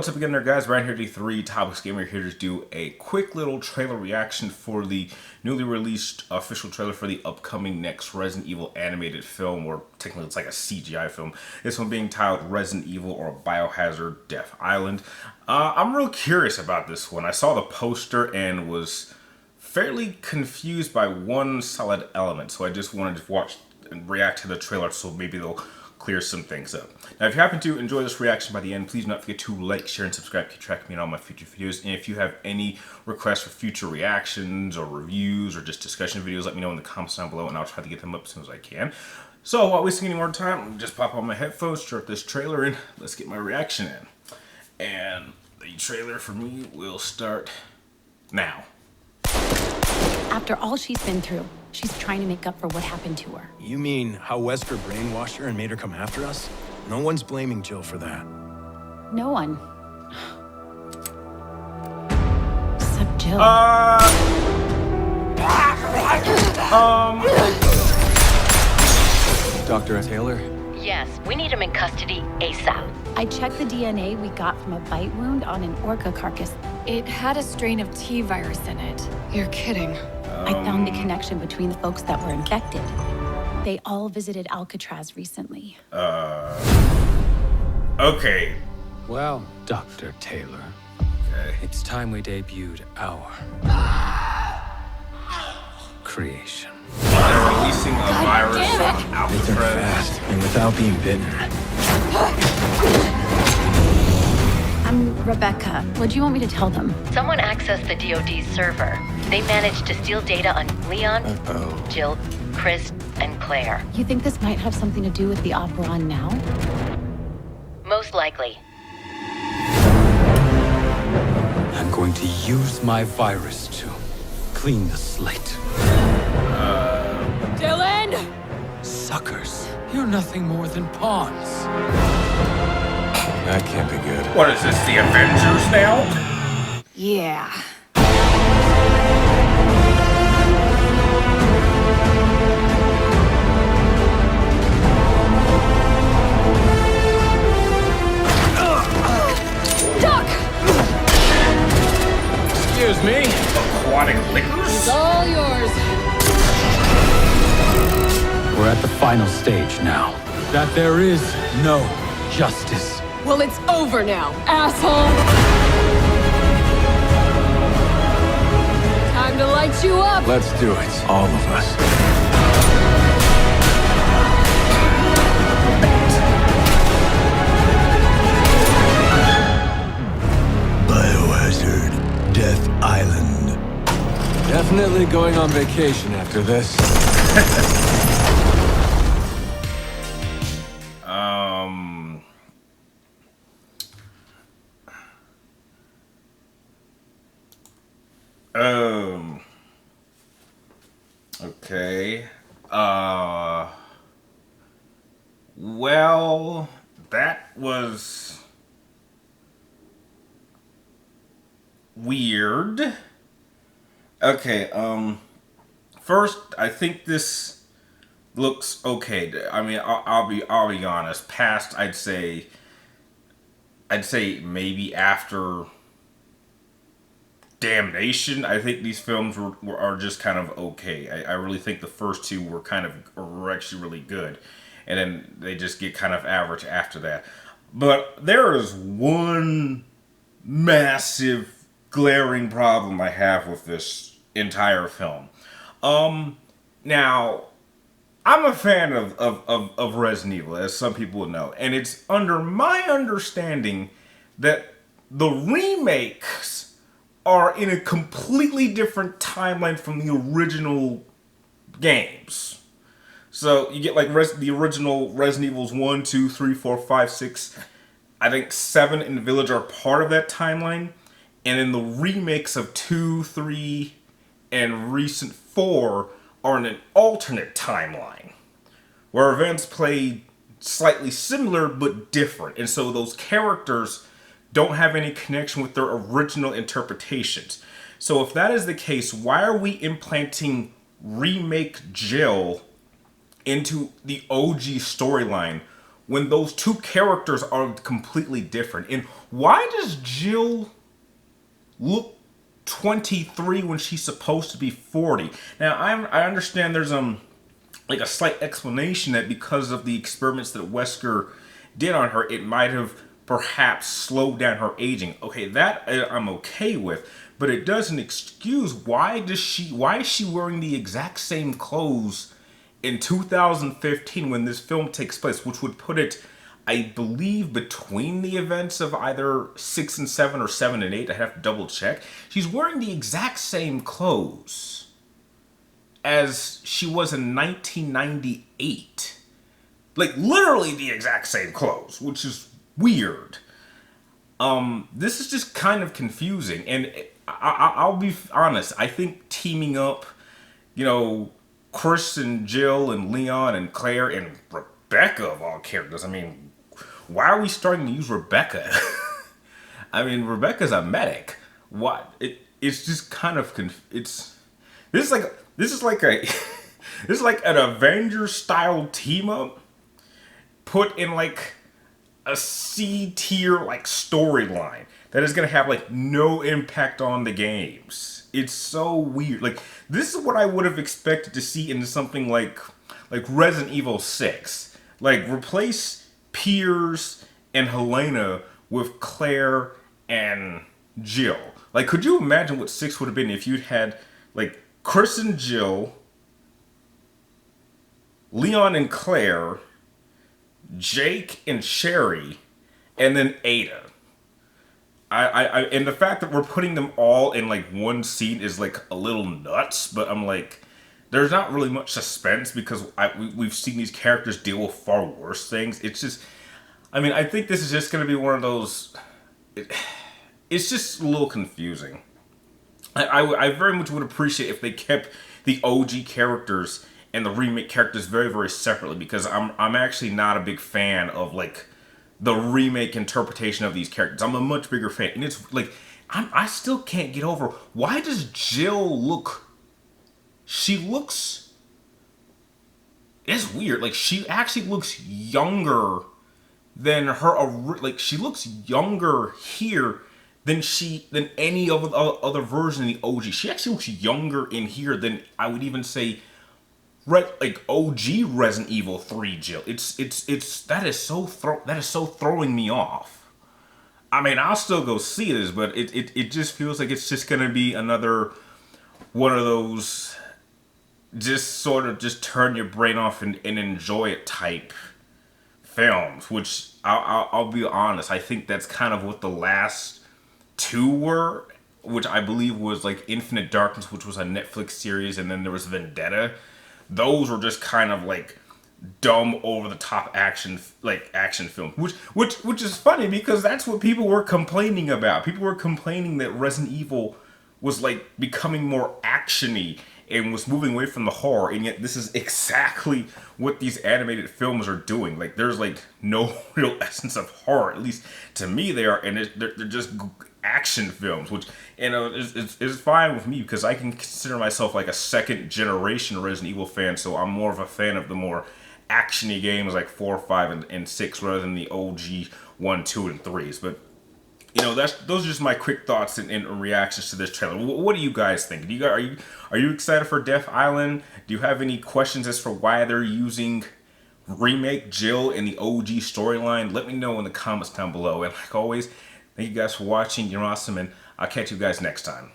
what's up again there, guys? Brian here, D3 Topics Gamer, here to do a quick little trailer reaction for the newly released official trailer for the upcoming next Resident Evil animated film, or technically it's like a CGI film. This one being titled Resident Evil or Biohazard Death Island. I'm real curious about this one. I saw the poster and was fairly confused by one solid element, so I just wanted to watch and react to the trailer so maybe they'll clear some things up. Now, if you happen to enjoy this reaction by the end, please do not forget to like, share, and subscribe. Keep track of me on all my future videos. And if you have any requests for future reactions or reviews or just discussion videos, let me know in the comments down below, and I'll try to get them up as soon as I can. So, without wasting any more time, let me just pop on my headphones, start this trailer, and let's get my reaction in. And the trailer for me will start now. After all she's been through, she's trying to make up for what happened to her. You mean how Wesker brainwashed her and made her come after us? No one's blaming Jill for that. No one. Except Jill. Dr. Taylor? Yes, we need him in custody ASAP. I checked the DNA we got from a bite wound on an orca carcass. It had a strain of T virus in it. You're kidding. I found the connection between the folks that were infected. They all visited Alcatraz recently. Okay. Well, Dr. Taylor, it's time we debuted our creation. They're releasing a virus from They're Alcatraz. fast and without being bitten. I'm Rebecca. What do you want me to tell them? Someone accessed the DoD's server. They managed to steal data on Leon, Jill, Chris, and Claire. You think this might have something to do with the Operon now? Most likely. I'm going to use my virus to clean the slate. Dylan! Suckers, you're nothing more than pawns. That can't be good. What is this, the Avengers now? Yeah. Doc! Excuse me? Aquatic liquors? It's all yours. We're at the final stage now. That there is no justice. Well, it's over now, asshole! Time to light you up! Let's do it. All of us. Biohazard Death Island. Definitely going on vacation after this. Okay. Well, that was weird. Okay, first, I think this looks okay. I mean, I'll be honest. Past, I'd say maybe after Damnation, I think these films are just kind of okay. I really think the first two were actually really good, and then they just get kind of average after that. But there is one massive, glaring problem I have with this entire film. Now, I'm a fan of Resident Evil, as some people know, and it's under my understanding that the remakes are in a completely different timeline from the original games. So you get like the original Resident Evils 1, 2, 3, 4, 5, 6, I think 7 and Village are part of that timeline. And then the remakes of 2, 3, and recent 4 are in an alternate timeline, where events play slightly similar but different. And so those characters don't have any connection with their original interpretations. So if that is the case, why are we implanting remake Jill into the OG storyline when those two characters are completely different? And why does Jill look 23 when she's supposed to be 40? Now, I understand there's like a slight explanation that because of the experiments that Wesker did on her, it might have perhaps slowed down her aging. Okay, that I'm okay with, but it doesn't excuse why is she wearing the exact same clothes in 2015 when this film takes place, which would put it, I believe, between the events of either 6 and 7 or 7 and 8. I have to double check. She's wearing the exact same clothes as she was in 1998. Like, literally the exact same clothes, which is weird. This is just kind of confusing. And I'll be honest, I think teaming up, Chris and Jill and Leon and Claire and Rebecca of all characters. I mean, why are we starting to use Rebecca? I mean, Rebecca's a medic. What? It's just kind of this is like an Avengers style team up put in like a C tier like storyline that is gonna have like no impact on the games. It's so weird. Like, this is what I would have expected to see in something like Resident Evil 6. Like, replace Piers and Helena with Claire and Jill. Like, could you imagine what 6 would have been if you'd had like Chris and Jill, Leon and Claire, Jake and Sherry, and then Ada. And the fact that we're putting them all in like one scene is like a little nuts, but I'm like, there's not really much suspense because we've seen these characters deal with far worse things. It's just, I mean, I think this is just going to be one of those, it's just a little confusing. I very much would appreciate if they kept the OG characters and the remake characters very, very separately, because I'm actually not a big fan of like the remake interpretation of these characters. I'm a much bigger fan, and it's like I still can't get over, why does Jill look? She looks. It's weird. Like, she actually looks younger than her. Like, she looks younger here than any other version of the OG. She actually looks younger in here than I would even say, like OG Resident Evil 3 Jill. That is so throwing me off. I mean, I'll still go see this, but it just feels like it's just gonna be another one of those just sort of just turn your brain off and enjoy it type films. Which I'll be honest, I think that's kind of what the last two were, which I believe was like Infinite Darkness, which was a Netflix series, and then there was Vendetta. Those were just kind of like dumb, over the top action films, which is funny because that's what people were complaining about. People were complaining that Resident Evil was like becoming more actiony and was moving away from the horror, and yet this is exactly what these animated films are doing. Like, there's like no real essence of horror, at least to me they are, and they're just action films, which, is fine with me because I can consider myself like a second generation Resident Evil fan, so I'm more of a fan of the more actiony games like 4, 5, and 6 rather than the OG 1, 2, and 3s. But those are just my quick thoughts and reactions to this trailer. What do you guys think? Are you excited for Death Island? Do you have any questions as for why they're using remake Jill in the OG storyline? Let me know in the comments down below. And like always, thank you guys for watching. You're awesome, and I'll catch you guys next time.